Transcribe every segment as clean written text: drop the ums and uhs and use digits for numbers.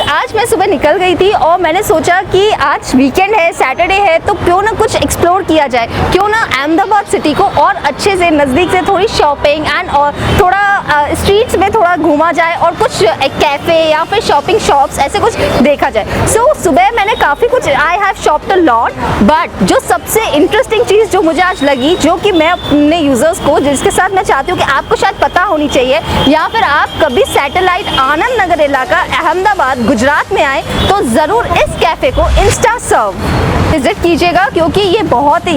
आज मैं सुबह निकल गई थी और मैंने सोचा कि आज वीकेंड है, सैटरडे है, तो क्यों ना कुछ एक्सप्लोर किया जाए, क्यों ना अहमदाबाद सिटी को और अच्छे से नज़दीक से थोड़ी शॉपिंग एंड और थोड़ा स्ट्रीट्स में थोड़ा घूमा जाए और कुछ कैफ़े या फिर शॉपिंग शॉप्स ऐसे कुछ देखा जाए। सो सुबह मैंने काफ़ी कुछ I have शॉप्ड a lot, but जो सबसे इंटरेस्टिंग चीज़ जो मुझे आज लगी, जो कि मैं अपने यूज़र्स को, जिसके साथ मैं चाहती हूँ कि आपको शायद पता होनी चाहिए, या फिर आप कभी सैटेलाइट आनंद नगर इलाका अहमदाबाद गुजरात में आए तो ज़रूर इस कैफ़े को इंस्टा सर्व विजिट कीजिएगा, क्योंकि ये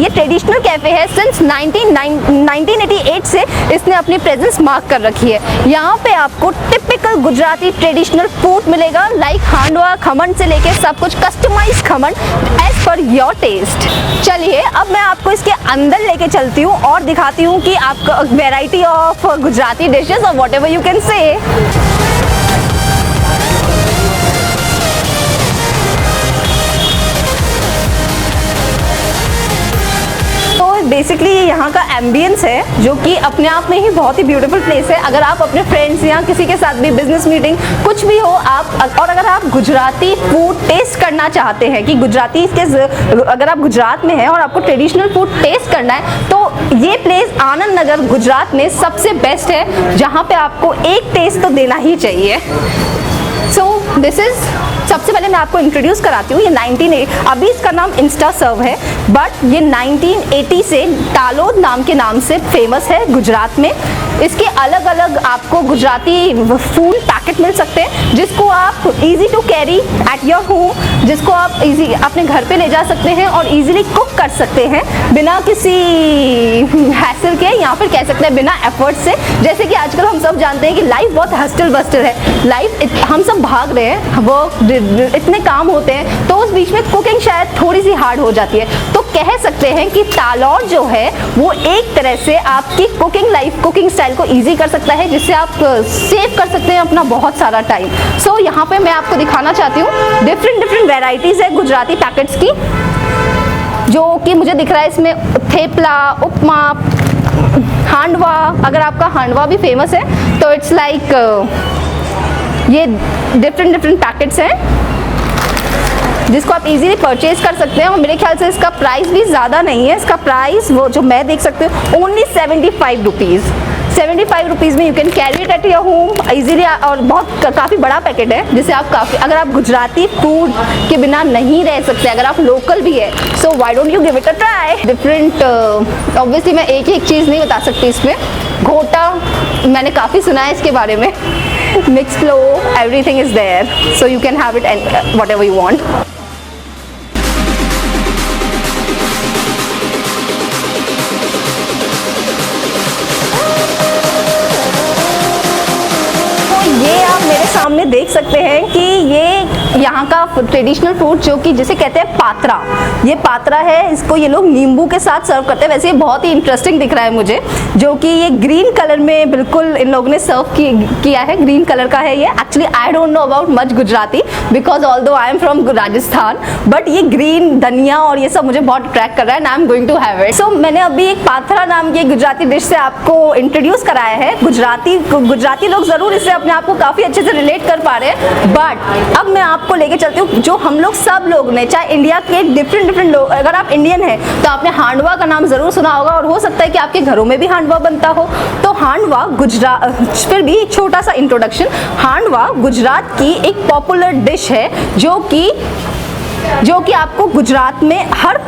ट्रेडिशनल कैफ़े है। सिंस 1988 से इसने अपनी प्रेजेंस मार्क कर रखी है। यहाँ पे आपको टिपिकल गुजराती ट्रेडिशनल फूड मिलेगा, लाइक हांडवा, खमन से लेके सब कुछ customise khaman as per your taste. चलिए अब मैं आपको इसके अंदर लेके चलती हूँ और दिखाती हूँ कि आपको वेराइटी ऑफ गुजराती डिशेस और what ever you can say. Basically ये यहाँ का एम्बियंस है, जो कि अपने आप में ही बहुत ही ब्यूटीफुल प्लेस है। अगर आप अपने फ्रेंड्स या किसी के साथ भी बिजनेस मीटिंग कुछ भी हो आप, और अगर आप गुजराती फूड टेस्ट करना चाहते हैं कि अगर आप गुजरात में हैं और आपको ट्रेडिशनल फूड टेस्ट करना है, तो ये प्लेस आनंद नगर गुजरात में सबसे बेस्ट है, जहाँ पे आपको एक टेस्ट तो देना ही चाहिए। सो दिस इज, सबसे पहले मैं आपको इंट्रोड्यूस कराती हूँ। ये अभी इसका नाम इंस्टा सर्व है, बट ये 1980 से तालोद नाम के नाम से फेमस है गुजरात में। इसके अलग अलग आपको गुजराती फूड पैकेट मिल सकते हैं, जिसको आप easy to carry at your home, जिसको आप इजी अपने घर पे ले जा सकते हैं और इजीली कुक कर सकते हैं बिना किसी हैसल के, या फिर कह सकते हैं बिना एफर्ट से। जैसे कि आजकल हम सब जानते हैं कि लाइफ बहुत हस्टल बस्टल है, लाइफ हम सब भाग रहे हैं, वर्क इतने काम होते हैं, तो उस बीच में कुकिंग शायद थोड़ी सी हार्ड हो जाती है। तो कह सकते हैं कि तालोद जो है वो एक तरह से आपकी कुकिंग स्टाइल को इजी कर सकता है, जिससे आप सेव कर सकते हैं अपना बहुत सारा टाइम। सो यहाँ पे मैं आपको दिखाना चाहती हूँ डिफरेंट वेराइटीज़ है गुजराती पैकेट्स की, जो कि मुझे दिख रहा है इसमें थेपला, उपमा, हांडवा। अगर आपका हांडवा भी फेमस है तो इट्स लाइक ये डिफरेंट पैकेट्स हैं जिसको आप इजीली परचेज कर सकते हैं। और मेरे ख्याल से इसका प्राइस भी ज़्यादा नहीं है। इसका प्राइस वो जो मैं देख सकती हूँ ओनली 75 रुपीज़। 75 रुपीज़ में you can carry it at your home easily, और काफ़ी बड़ा पैकेट है, जिसे आप अगर आप गुजराती फूड के बिना नहीं रह सकते, अगर आप लोकल भी है, so why don't you give it a try. Different obviously मैं एक ही एक चीज़ नहीं बता सकती इसमें। घोटा मैंने काफ़ी सुना है इसके बारे में। Mixed flow, everything is there, so you can have it and whatever you want. ये आप मेरे सामने देख सकते हैं कि ये यहाँ का ट्रेडिशनल फूड, जो कि जिसे कहते हैं पात्रा, ये पात्रा है। इसको ये लोग नींबू के साथ सर्व करते हैं। वैसे ये बहुत ही इंटरेस्टिंग दिख रहा है मुझे, जो कि ये ग्रीन कलर में बिल्कुल इन लोगों ने सर्व किया है। ग्रीन कलर का है ये। Actually I don't know about much Gujarati, because although I am from Rajasthan, but ये ग्रीन धनिया और ये सब मुझे बहुत अट्रैक्ट कर रहा है, I am going to have it. So मैंने अभी एक पात्रा नाम की गुजराती डिश से आपको इंट्रोड्यूस कराया है। गुजराती लोग ज़रूर इससे अपने आप को काफ़ी अच्छे से रिलेट कर पा रहे हैं, बट अब मैं आपको लेके चलती हूँ जो हम लोग सब लोग ने, चाहे इंडिया के डिफरेंट लोग, अगर आप इंडियन हैं तो आपने हांडवा का नाम ज़रूर सुना होगा, और हो सकता है कि आपके घरों में भी हांडवा बनता हो। तो हांडवा फिर भी एक छोटा सा इंट्रोडक्शन। हांडवा गुजरात की एक पॉपुलर डिश है, जो कि आपको गुजरात में हर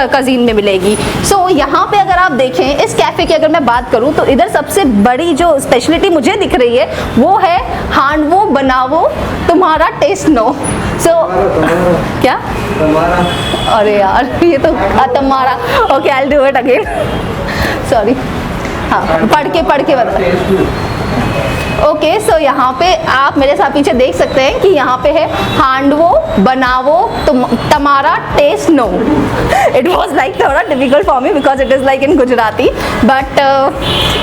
कज़ीन में मिलेगी। सो यहाँ पे अगर आप देखें इस कैफ़े की अगर मैं बात करूँ, तो इधर सबसे बड़ी जो स्पेशलिटी मुझे दिख रही है वो है हांडवो बनावो तुम्हारा टेस्ट नो। सो क्या, अरे यार ये तो तुम्हारा, okay I will do it again, sorry. हाँ, पढ़ के बता। ओके, सो यहाँ पे आप मेरे साथ पीछे देख सकते हैं कि यहाँ पे है हांडवो बनावो तुम्हारा टेस्ट नो। इट वॉज लाइक थोड़ा difficult for me because it is like in Gujarati, but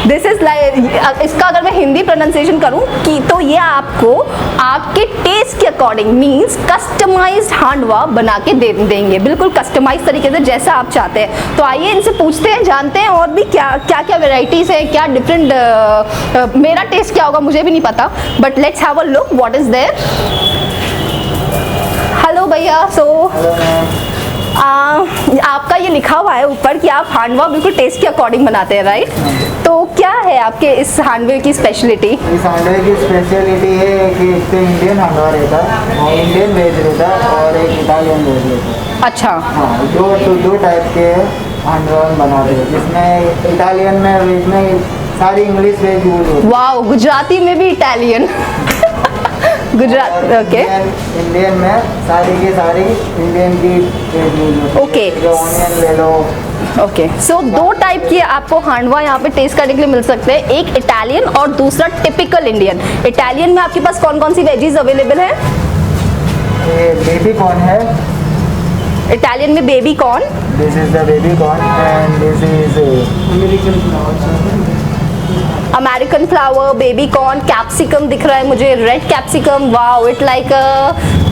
this is like, इसका अगर मैं हिंदी प्रोनाउंसिएशन करूँ कि तो ये आपको आपके टेस्ट के अकॉर्डिंग मीन्स कस्टमाइज्ड हांडवा बना के देंगे, बिल्कुल कस्टमाइज तरीके से जैसा आप चाहते हैं। तो आइए इनसे पूछते हैं, जानते हैं और भी क्या वेराइटीज़ है, क्या डिफरेंट मेरा टेस्ट क्या होगा मुझे भी नहीं पता, but let's have a look what is there. भैया। आपका ये लिखा हुआ है ऊपर कि आप हांडवा बिल्कुल टेस्ट के अकॉर्डिंग बनाते हैं, राइट? तो क्या है आपके इस हांडवे की स्पेशलिटी? इस हांडवे की स्पेशलिटी है कि इससे इंडियन हांडवा रहता है और इंडियन वेज रहता है और एक इटालियन वेज रहता है। अच्छा। हाँ, दो टाइप के हांडवा बनाते हैं, जिसमें इटालियन में वेज में सारी इंग्लिश वेज यूज होती है। वाओ, गुजराती में भी इटालियन। गुजरात, ओके। इंडियन में सारी की सारी इंडियन की वेज यूज होती है। ओके। जो ऑनियन ले लो। ओके, सो दो टाइप के आपको हांडवा यहाँ पे टेस्ट करने के लिए मिल सकते हैं, एक इटालियन और दूसरा टिपिकल इंडियन। इटालियन में आपके पास कौन कौन सी वेजीज अवेलेबल है? ये बेबी कॉर्न है। इटालियन में baby corn, this is the baby corn and this is American flower. American flower, baby corn, capsicum दिख रहा है मुझे, red capsicum. Wow, it like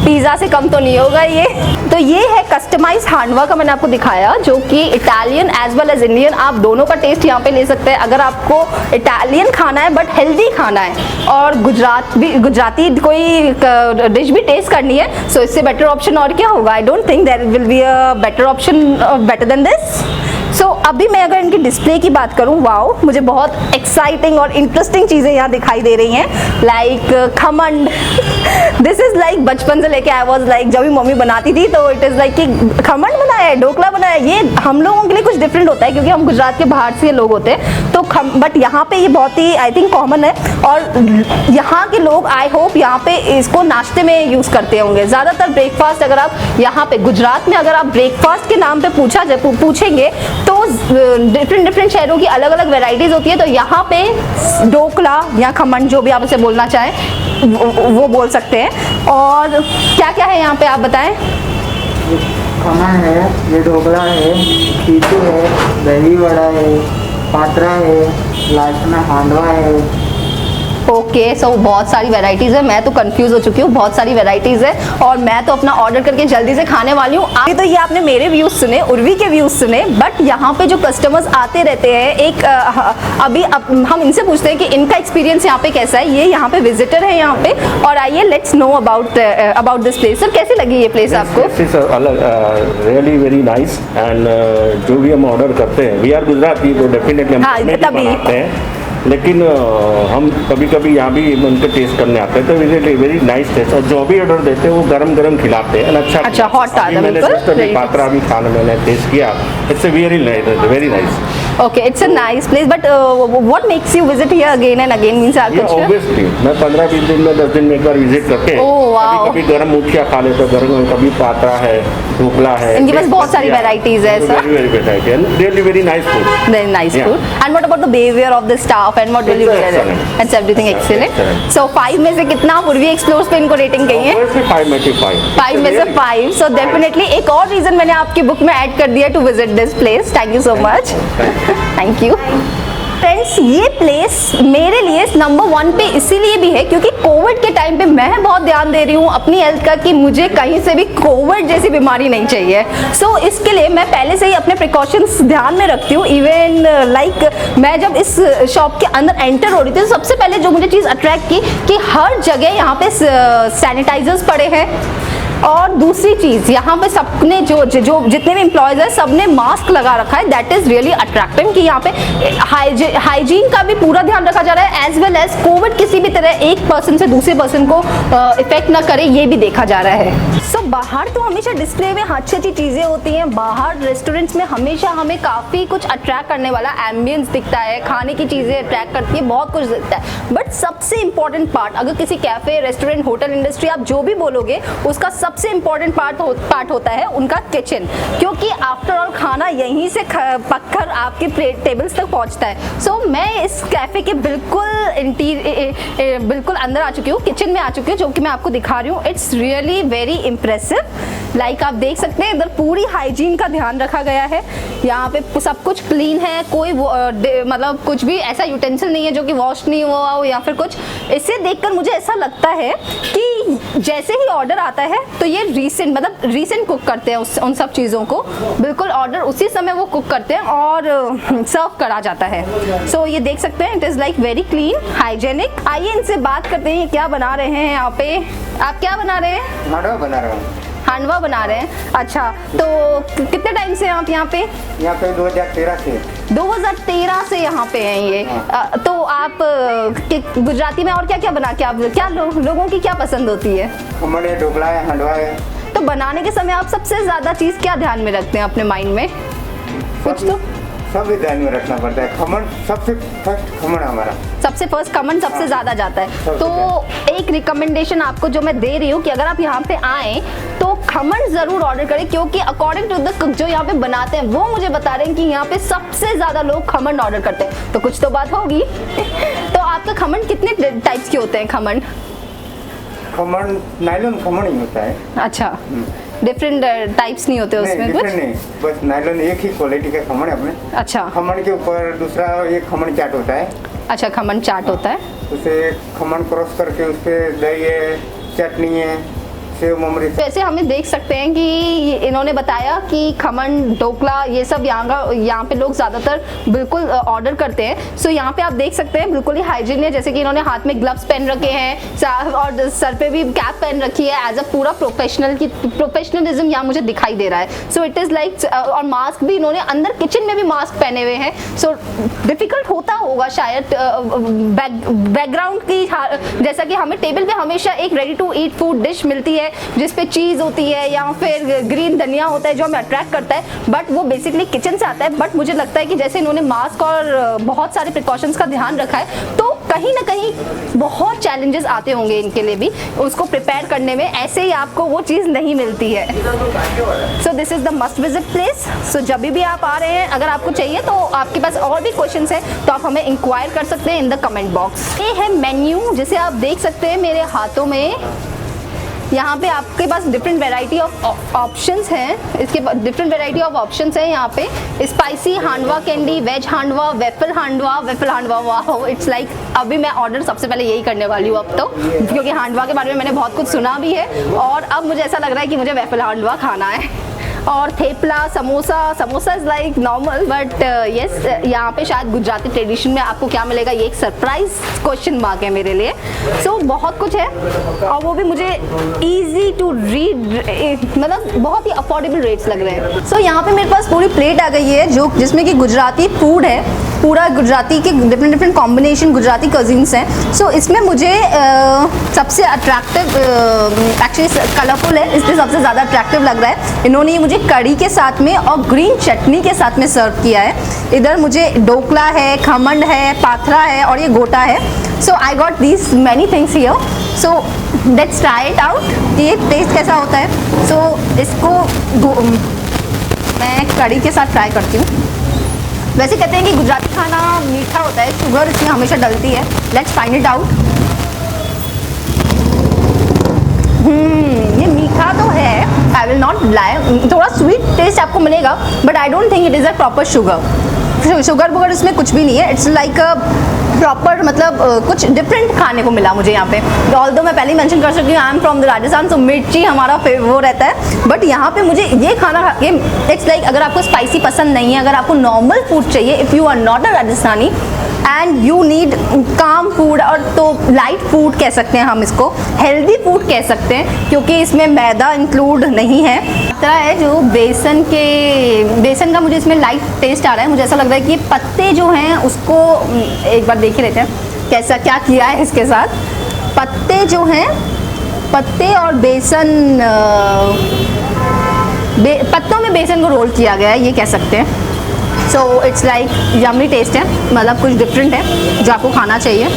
pizza से कम तो नहीं होगा ये। तो ये है कस्टमाइज हांडवा का, मैंने आपको दिखाया, जो कि Italian as well as Indian, आप दोनों का टेस्ट यहाँ पे ले सकते हैं। अगर आपको इटालियन खाना है बट हेल्दी खाना है और गुजराती कोई डिश भी टेस्ट करनी है, सो इससे बेटर ऑप्शन और क्या होगा? I don't think there will be a better option better than this. So अभी मैं अगर इनकी डिस्प्ले की बात करूं, वाओ, मुझे बहुत एक्साइटिंग और इंटरेस्टिंग चीज़ें यहाँ दिखाई दे रही हैं, लाइक खमंड। दिस इज़ लाइक बचपन से लेके आई वॉज लाइक, जब भी मम्मी बनाती थी तो इट इज़ लाइक कि खमंड बनाया है, ढोकला बनाया है। ये हम लोगों के लिए कुछ डिफरेंट होता है क्योंकि हम गुजरात के बाहर से लोग होते हैं, तो बट यहाँ पे ये बहुत ही आई थिंक कॉमन है और यहाँ के लोग आई होप यहाँ पे इसको नाश्ते में यूज़ करते होंगे ज़्यादातर। ब्रेकफास्ट अगर आप यहाँ पे गुजरात में अगर आप ब्रेकफास्ट के नाम पे पूछेंगे तो डिफरेंट शहरों की अलग अलग वेराइटीज़ होती है। तो यहाँ पे ढोकला या खमन, जो भी आप इसे बोलना चाहें वो बोल सकते हैं। और क्या क्या है यहाँ पे आप बताएं? खमन है, ये ढोकला है, पीछू है, दही वड़ा है, पात्रा है, लास्ट में हांडवा है। ओके, सो बहुत सारी वेराइटीज़ है। मैं तो कंफ्यूज हो चुकी हूँ, बहुत सारी वेराइटीज़ है और मैं तो अपना ऑर्डर करके जल्दी से खाने वाली हूँ। आगे तो ये आपने मेरे व्यूज़ सुने, उर्वी के व्यूज़ सुने, बट यहाँ पे जो कस्टमर्स आते रहते हैं, एक अभी हम इनसे पूछते हैं कि इनका एक्सपीरियंस यहाँ पे कैसा है। ये यहाँ पे विजिटर है यहाँ पे, और आइए let's know about this place. Sir, कैसी लगी ये प्लेस आपको? रियली वेरी नाइस एंड जो भी हम ऑर्डर करते हैं, वी आर गुजराती तो डेफिनेटली हम बनाते हैं, लेकिन हम कभी कभी यहाँ भी उनके टेस्ट करने आते हैं, तो वेरी नाइस टेस्ट। और जो भी ऑर्डर देते हैं वो गरम गरम खिलाते हैं। अच्छा हॉट आता है। मैंने पात्रा भी खाना मैंने टेस्ट किया, it's very nice. Okay, it's a nice place, but what makes you visit here again and again? Means obviously, मैं 15-20 दिन में 10 दिन में एक बार विजिट करके कभी गरम मुखिया खा लेते, गरम कभी पात्रा है, ढोकला है। इनके पास बहुत सारी वेराइटीज है sir. Very nice food. Very nice food. And what about the behavior of the staff and what will you do? It's everything excellent. So 5 में से कितना उर्वी एक्सप्लोर्स पे इनको रेटिंग कहिए? 5 में से 5. 5 में से 5. So definitely एक और रीजन मैंने आपकी बुक में ऐड कर दिया to visit this place. Thank you so much. Thank you. Friends, ये प्लेस मेरे लिए नंबर 1 पे इसीलिए भी है क्योंकि कोविड के टाइम पे मैं बहुत ध्यान दे रही हूँ अपनी हेल्थ का कि मुझे कहीं से भी कोविड जैसी बीमारी नहीं चाहिए। सो इसके लिए मैं पहले से ही अपने प्रिकॉशंस ध्यान में रखती हूँ। इवन लाइक मैं जब इस शॉप के अंदर एंटर हो रही थी तो सबसे पहले जो मुझे चीज़ अट्रैक्ट की कि हर जगह यहाँ पे सैनिटाइजर्स पड़े हैं, और दूसरी चीज़ यहाँ पे सबने जो जितने भी एम्प्लॉयज़ हैं सबने मास्क लगा रखा है। दैट इज़ रियली अट्रैक्टिव कि यहाँ पे हाइजीन का भी पूरा ध्यान रखा जा रहा है, एज वेल एज कोविड किसी भी तरह एक पर्सन से दूसरे पर्सन को इफेक्ट ना करे, ये भी देखा जा रहा है। सो बाहर तो हमेशा डिस्प्ले में अच्छी अच्छी चीज़ें होती हैं, बाहर रेस्टोरेंट्स में हमेशा हमें काफ़ी कुछ अट्रैक्ट करने वाला एम्बियंस दिखता है, खाने की चीज़ें अट्रैक्ट करती है, बहुत कुछ दिखता है। बट सबसे इंपॉर्टेंट पार्ट, अगर किसी कैफ़े, रेस्टोरेंट, होटल इंडस्ट्री आप जो भी बोलोगे, उसका सबसे इंपॉर्टेंट पार्ट होता है उनका किचन, क्योंकि आफ्टर ऑल खाना यहीं से पककर आपके टेबल्स तक पहुंचता है। सो मैं इस कैफे के बिल्कुल अंदर आ चुकी हूँ, किचन में आ चुकी हूँ, जो कि मैं आपको दिखा रही हूँ। It's really very impressive. Like आप देख सकते हैं इधर पूरी हाइजीन का ध्यान रखा गया है, यहाँ पे सब कुछ क्लीन है, कोई मतलब कुछ भी ऐसा यूटेंसिल नहीं है जो कि वॉश नहीं हुआ हो या फिर कुछ। इसे देखकर मुझे ऐसा लगता है कि जैसे ही ऑर्डर आता है तो ये रीसेंट कुक करते हैं उन सब चीज़ों को, बिल्कुल ऑर्डर उसी समय वो कुक करते हैं और सर्व करा जाता है। सो ये देख सकते हैं, it is like very clean, hygienic. आइए इनसे बात करते हैं क्या बना रहे हैं यहाँ पे। आप क्या बना रहे हैं? हांडवा बना रहा हूँ। हांडवा बना रहे हैं। अच्छा, तो कितने टाइम से आप यहाँ पे? यहाँ पे 2013 से। 2013 से यहाँ पे हैं ये। तो आप गुजराती में और क्या क्या बना के आप क्या लोगों की क्या पसंद होती है? खमण है, ढोकला है, हांडवा है। तो बनाने के समय आप सबसे ज्यादा चीज क्या ध्यान में रखते हैं अपने माइंड में? कुछ तो सब ध्यान में रखना पड़ता है। खमण सबसे फर्स्ट, खमण हमारा सबसे फर्स्ट खमन सबसे ज्यादा जाता है। तो एक रिकमेंडेशन आपको जो मैं दे रही हूँ कि अगर आप यहाँ पे आए तो खमन जरूर ऑर्डर करें, क्योंकि अकॉर्डिंग टू द कुक जो यहाँ पे बनाते हैं वो मुझे बता रहे हैं कि यहाँ पे सबसे ज्यादा लोग खमन ऑर्डर करते हैं। तो कुछ तो बात होगी। तो आपका खमन कितने टाइप्स के होते हैं? खमन नायलॉन खमण ही होता है। अच्छा, डिफरेंट टाइप्स नहीं होते उसमें? कुछ नहीं, बस नायलॉन एक ही क्वालिटी का खमण है अपने। अच्छा, खमण के ऊपर दूसरा एक खमण चाट होता है। अच्छा, खमन चाट होता है। उसे खमण क्रॉस करके उस पे दही है, चटनी है, सेव ममरी। वैसे हमें देख सकते हैं कि इन्होंने बताया कि खमन, ढोकला ये सब यहाँ पे लोग ज़्यादातर बिल्कुल ऑर्डर करते हैं। सो यहाँ पे आप देख सकते हैं बिल्कुल ही हाइजीन है, जैसे कि इन्होंने हाथ में ग्लव्स पहन रखे हैं और सर पे भी कैप पहन रखी है। एज अ पूरा प्रोफेशनलिज्म यहाँ मुझे दिखाई दे रहा है। सो इट इज़ लाइक, और मास्क भी इन्होंने अंदर किचन में भी मास्क पहने हुए हैं। सो डिफिकल्ट होता होगा शायद बैकग्राउंड की, जैसा कि हमें टेबल पे हमेशा एक ready to eat food dish मिलती है जिस पे चीज़ होती है या फिर ग्रीन धनिया होता है जो हमें अट्रैक्ट करता है, बट वो बेसिकली किचन से आता है। बट मुझे लगता है कि जैसे इन्होंने मास्क और बहुत सारे प्रिकॉशंस का ध्यान रखा है, तो कहीं ना कहीं बहुत चैलेंजेस आते होंगे इनके लिए भी उसको प्रिपेयर करने में। ऐसे ही आपको वो चीज़ नहीं मिलती है। So this is the must visit place. So जब भी आप आ रहे हैं, अगर आपको चाहिए तो आपके पास और भी क्वेश्चन है तो आप हमें इंक्वायर कर सकते हैं इन द कमेंट बॉक्स। ये है मेन्यू, जिसे आप देख सकते हैं मेरे हाथों में। यहाँ पे आपके पास डिफरेंट वैरायटी ऑफ ऑप्शंस हैं। इसके डिफरेंट वैरायटी ऑफ ऑप्शंस हैं यहाँ पे। Spicy handvo candy, veg handvo, waffle handvo. वाह, इट्स लाइक अभी मैं ऑर्डर सबसे पहले यही करने वाली हूँ अब तो, क्योंकि हांडवा के बारे में मैंने बहुत कुछ सुना भी है और अब मुझे ऐसा लग रहा है कि मुझे वेफल हांडवा खाना है। और thepla, samosa is like normal, but yes, यहाँ पे शायद गुजराती ट्रेडिशन में आपको क्या मिलेगा ये एक सरप्राइज क्वेश्चन मार्क है मेरे लिए। सो बहुत कुछ है और वो भी मुझे इजी टू रीड, मतलब बहुत ही अफोर्डेबल रेट्स लग रहे हैं। सो यहाँ पे मेरे पास पूरी प्लेट आ गई है जिसमें कि गुजराती फूड है, पूरा गुजराती के डिफरेंट कॉम्बिनेशन गुजराती कजिन्स हैं। सो इसमें मुझे सबसे अट्रैक्टिव, एक्चुअली कलरफुल है इसलिए सबसे ज़्यादा अट्रैक्टिव लग रहा है। इन्होंने मुझे कड़ी के साथ में और ग्रीन चटनी के साथ में सर्व किया है। इधर मुझे ढोकला है, खमन है, पाथरा है और ये गोटा है। So I got these many things here. So let's try it out कि ये टेस्ट कैसा होता है। सो इसको मैं कड़ी के साथ ट्राई करती हूँ। वैसे कहते हैं कि गुजराती खाना मीठा होता है, शुगर इसमें हमेशा डलती है। Let's find it out. ये मीठा तो है, आई विल नॉट लाई, थोड़ा स्वीट टेस्ट आपको मिलेगा, but I don't think it is a proper sugar वगैरह इसमें कुछ भी नहीं है। इट्स लाइक अ प्रॉपर, मतलब कुछ डिफरेंट खाने को मिला मुझे यहाँ पे। ऑल्दो मैं पहले ही मेंशन कर सकती हूँ I am from the Rajasthan, तो मिर्ची हमारा वो रहता है, बट यहाँ पे मुझे ये खाना खा के इट्स लाइक, अगर आपको स्पाइसी पसंद नहीं है, अगर आपको नॉर्मल फूड चाहिए, if you are not a Rajasthani and you need calm food, और तो लाइट फूड कह सकते हैं हम इसको, हेल्दी फूड कह सकते हैं, क्योंकि इसमें मैदा इंक्लूड नहीं है। पात्रा है जो बेसन का मुझे इसमें लाइट टेस्ट आ रहा है। मुझे ऐसा लग रहा है कि पत्ते जो हैं उसको एक बार देख लेते हैं कैसा क्या किया है इसके साथ। पत्ते जो हैं, पत्ते और बेसन, पत्तों में बेसन को रोल किया गया है ये कह सकते हैं। So it's like yummy taste है, मतलब कुछ डिफरेंट है जो आपको खाना चाहिए।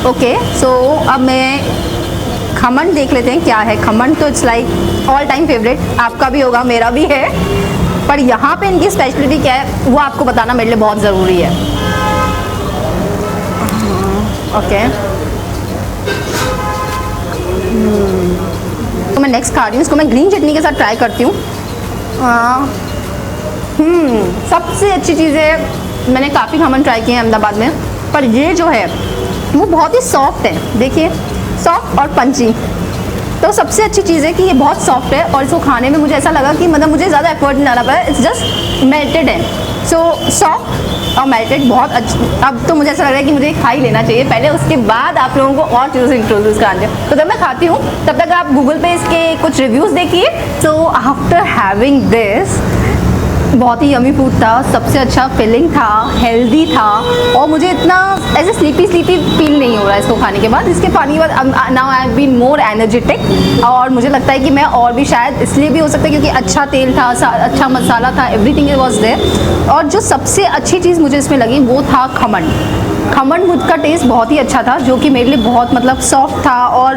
ओके, सो अब मैं खमन देख लेते हैं क्या है। खमन तो it's like all time favourite, आपका भी होगा, मेरा भी है, पर यहाँ पे इनकी स्पेशलिटी क्या है वो आपको बताना मेरे लिए बहुत ज़रूरी है। ओके, तो मैं नेक्स्ट खा रही हूँ, इसको मैं ग्रीन चटनी के साथ ट्राई करती हूँ। सबसे अच्छी चीज़ है, मैंने काफ़ी खमन ट्राई किए हैं अहमदाबाद में, पर ये जो है वो बहुत ही सॉफ्ट है। देखिए, सॉफ्ट और पंची, तो सबसे अच्छी चीज़ है कि ये बहुत सॉफ्ट है और इसको खाने में मुझे ऐसा लगा कि मतलब मुझे ज़्यादा एफर्ट नहीं डालना पड़ा, इट्स जस्ट मेल्टेड है। सो सॉफ्ट और मेल्टेड बहुत अच्छा। अब तो मुझे ऐसा लग रहा है कि मुझे खा ही लेना चाहिए पहले, उसके बाद आप लोगों को और चीज़ों से इंट्रोड्यूस कराने। तो जब मैं खाती हूँ तब तक आप गूगल पे इसके कुछ रिव्यूज़ देखिए। तो आफ्टर हैविंग दिस, बहुत ही यमी फूड था, सबसे अच्छा फिलिंग था, हेल्दी था, और मुझे इतना ऐसे स्लीपी फील नहीं हो रहा है इसको खाने के बाद। इसके खाने के बाद now I have been more energetic, और मुझे लगता है कि मैं और भी शायद इसलिए भी हो सकता है क्योंकि अच्छा तेल था, अच्छा मसाला था, एवरीथिंग वॉज देयर। और जो सबसे अच्छी चीज़ मुझे इसमें लगी वो था खमन। खमन का टेस्ट बहुत ही अच्छा था, जो कि मेरे लिए बहुत मतलब सॉफ्ट था, और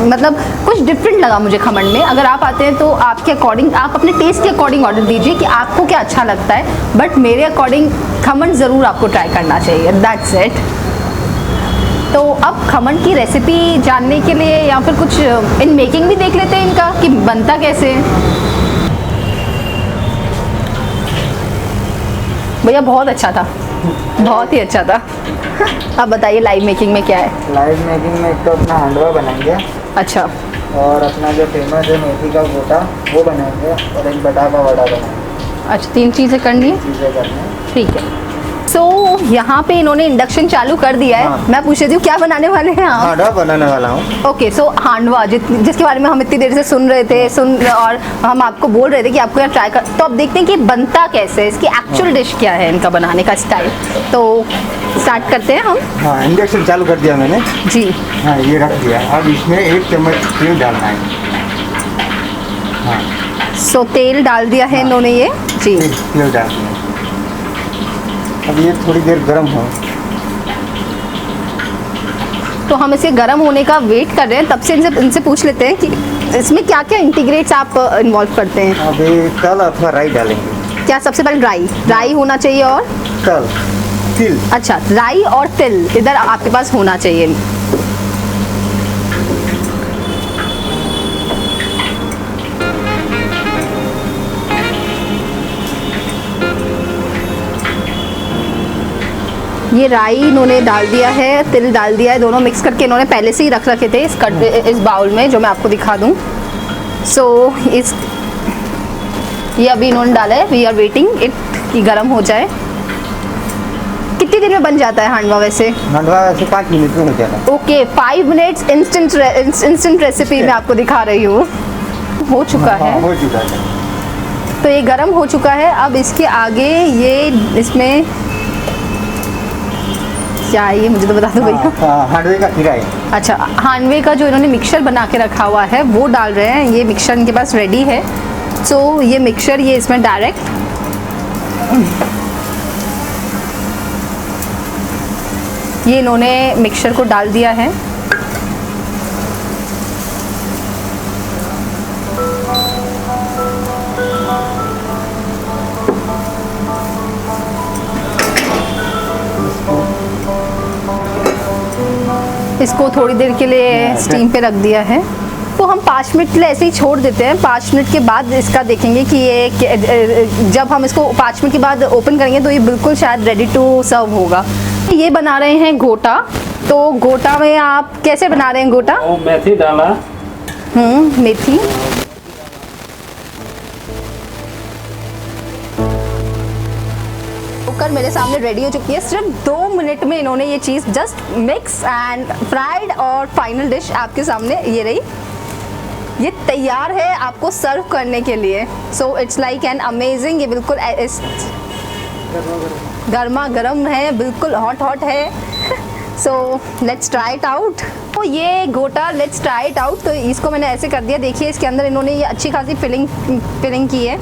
मतलब कुछ डिफरेंट लगा मुझे खमन में। अगर आप आते हैं तो आपके अकॉर्डिंग, आप अपने टेस्ट के अकॉर्डिंग ऑर्डर दीजिए कि आपको क्या अच्छा लगता है, बट मेरे अकॉर्डिंग खमन ज़रूर आपको ट्राई करना चाहिए। That's it. तो अब खमन की रेसिपी जानने के लिए या फिर कुछ इन मेकिंग भी देख लेते हैं इनका कि बनता कैसे है। भैया बहुत अच्छा था, बहुत ही अच्छा था। अब बताइए लाइव मेकिंग में क्या है। लाइव मेकिंग में एक तो अपना हांडवा बनाएंगे, अच्छा, और अपना जो फेमस है मेथी का गोटा वो बनाएंगे, और एक बटाका वड़ा बनाएंगे। अच्छा 3 चीज़ें करनी है, चीज़ें करनी है। ठीक है। सो यहाँ पे इन्होंने इंडक्शन चालू कर दिया है। हाँ। मैं पूछ रही हूँ क्या बनाने वाले हैं आप? हांडवा बनाने वाला हूँ। ओके, सो हांडवा जिसके बारे में हम इतनी देर से सुन रहे थे और हम आपको बोल रहे थे कि आपको यहाँ ट्राई कर, तो अब देखते हैं कि बनता कैसे है, इसकी एक्चुअल डिश क्या है, इनका बनाने का स्टाइल। तो स्टार्ट करते हैं हम। हाँ, इंडक्शन चालू कर दिया मैंने। जी, हाँ, ये रख दिया। अब इसमें 1 चम्मच तेल डालना है। हाँ, सो तेल डाल दिया है इन्होंने ये। जी, तेल डाल दिया। अब ये थोड़ी देर गर्म हो। तो हम इसे गर्म होने का वेट कर रहे हैं, तब से इनसे पूछ लेते हैं कि इसमें क्या क्या इंटीग्रेट्स आप इन्वॉल्व करते हैं। अभी तल अथवा राई डालेंगे। क्या सबसे पहले राई होना चाहिए, और तल, तिल। अच्छा, राई और तिल इधर आपके पास होना चाहिए। ये राई इन्होंने डाल दिया है, तिल डाल दिया है, दोनों मिक्स करके इन्होंने पहले से ही रख रखे थे इस बाउल में, जो मैं आपको दिखा दूं। सो ये अभी इन्होंने डाला है। वी आर वेटिंग इट कि गर्म हो जाए। कितनी देर में बन जाता है हांडवा वैसे? हांडवा वैसे 5 मिनट में हो जाता है। ओके, 5 मिनट्स इंस्टेंट रेसिपी मैं आपको दिखा रही हूँ। हो चुका है, हो चुका है। तो ये गर्म हो चुका है। अब इसके आगे ये इसमें क्या है, ये मुझे तो बता दो भैया। हांडवे का खीरा है। अच्छा, हांडवे का जो इन्होंने मिक्सचर बना के रखा हुआ है वो डाल रहे हैं। ये मिक्सचर इनके पास रेडी है। सो ये मिक्सचर ये इसमें डायरेक्ट ये इन्होंने मिक्सचर को डाल दिया है। इसको थोड़ी देर के लिए स्टीम पे रख दिया है। तो हम 5 मिनट के लिए ऐसे ही छोड़ देते हैं। 5 मिनट के बाद इसका देखेंगे कि ये जब हम इसको 5 मिनट के बाद ओपन करेंगे तो ये बिल्कुल शायद रेडी टू सर्व होगा। ये बना रहे हैं गोटा। तो गोटा में आप कैसे बना रहे हैं गोटा? मेथी डाला। मेथी। कुकर मेरे सामने रेडी हो चुकी है। सिर्फ 2 मिनट में इन्होंने ये चीज़ जस्ट मिक्स एंड फ्राइड, और फाइनल डिश आपके सामने ये रही। ये तैयार है आपको सर्व करने के लिए। सो इट्स लाइक एन अमेजिंग। ये बिल्कुल गर्मा गर्म है, बिल्कुल हॉट है। सो लेट्स ट्राई इट आउट। तो ये गोटा लेट्स ट्राई इट आउट। तो इसको मैंने ऐसे कर दिया। देखिए इसके अंदर इन्होंने ये अच्छी खासी फिलिंग की है।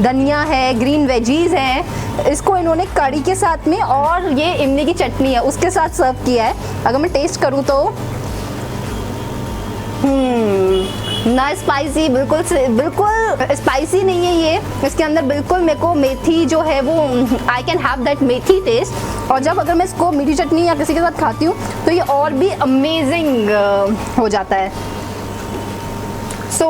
धनिया है, ग्रीन वेजीज हैं। इसको इन्होंने कड़ी के साथ में, और ये इमली की चटनी है उसके साथ सर्व किया है। अगर मैं टेस्ट करूँ तो ना स्पाइसी, बिल्कुल स्पाइसी नहीं है ये। इसके अंदर बिल्कुल मेरे को मेथी जो है वो I can have that methi taste. और जब अगर मैं इसको मीठी चटनी या किसी के साथ खाती हूँ तो ये और भी अमेजिंग हो जाता है। सो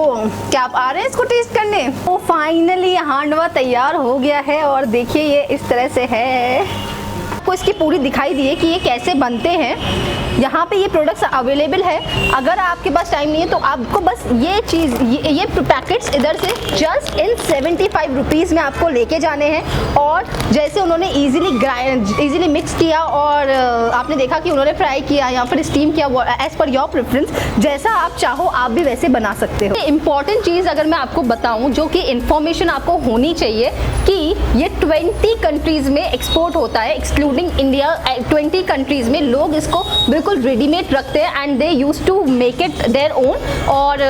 क्या आप आ रहे हैं इसको टेस्ट करने? तो फाइनली हांडवा तैयार हो गया है, और देखिए ये इस तरह से है। आपको इसकी पूरी दिखाई दी है कि ये कैसे बनते हैं। यहाँ पे ये प्रोडक्ट्स अवेलेबल है। अगर आपके पास टाइम नहीं है तो आपको बस ये चीज़ ये पैकेट्स इधर से जस्ट इन 75 रुपीज़ में आपको लेके जाने हैं। और जैसे उन्होंने इजीली मिक्स किया और आपने देखा कि उन्होंने फ्राई किया या फिर स्टीम किया, एज पर योर प्रेफरेंस, जैसा आप चाहो आप भी वैसे बना सकते हो। इंपॉर्टेंट चीज़ अगर मैं आपको बताऊं जो कि इंफॉर्मेशन आपको होनी चाहिए कि ये 20 कंट्रीज़ में एक्सपोर्ट होता है एक्सक्लूडिंग इंडिया। 20 कंट्रीज़ में लोग इसको बिल्कुल रेडीमेड रखते हैं and they use to make it their own. और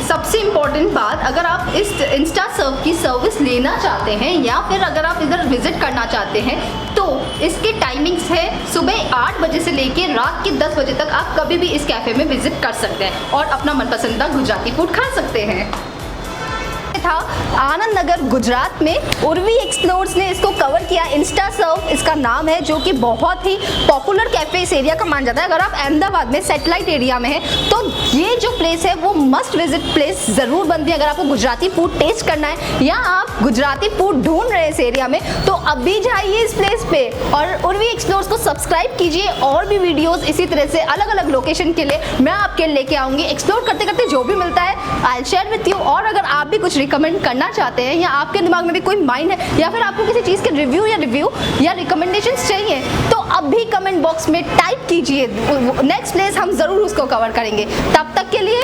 सबसे इम्पॉर्टेंट बात, अगर आप इस इंस्टा सर्व की सर्विस लेना चाहते हैं या फिर अगर आप इधर विजिट करना चाहते हैं तो इसके टाइमिंग्स है सुबह 8 बजे से लेके रात के 10 बजे तक। आप कभी भी इस कैफ़े में विजिट कर सकते हैं और अपना मनपसंदा गुजराती फूड खा सकते हैं। था आनंद नगर गुजरात में उर्वी एक्सप्लोर्स ने इसको कवर किया। इंस्टा सर्व इसका नाम है, जो कि बहुत ही पॉपुलर कैफे इस एरिया का माना जाता है। अगर आप अहमदाबाद में सेटेलाइट एरिया में है तो ये जो प्लेस है वो मस्ट विजिट प्लेस जरूर बनती है। अगर आपको गुजराती फूड टेस्ट करना है या आप गुजराती फूड ढूंढ रहे हैं इस एरिया में तो अभी जाइए इस प्लेस पे और उर्वी एक्सप्लोर्स को सब्सक्राइब कीजिए। और भी वीडियोस इसी तरह से अलग अलग लोकेशन के लिए मैं आपके लेके आऊंगी। एक्सप्लोर करते करते जो भी मिलता है I will share with you. और अगर आप भी कुछ रिकमेंड करना चाहते हैं या आपके दिमाग में भी कोई माइंड है या फिर आपको किसी चीज़ के रिव्यू या रिकमेंडेशंस चाहिए तो अभी कमेंट बॉक्स में टाइप कीजिए। नेक्स्ट प्लेस हम ज़रूर उसको कवर करेंगे। तब तक के लिए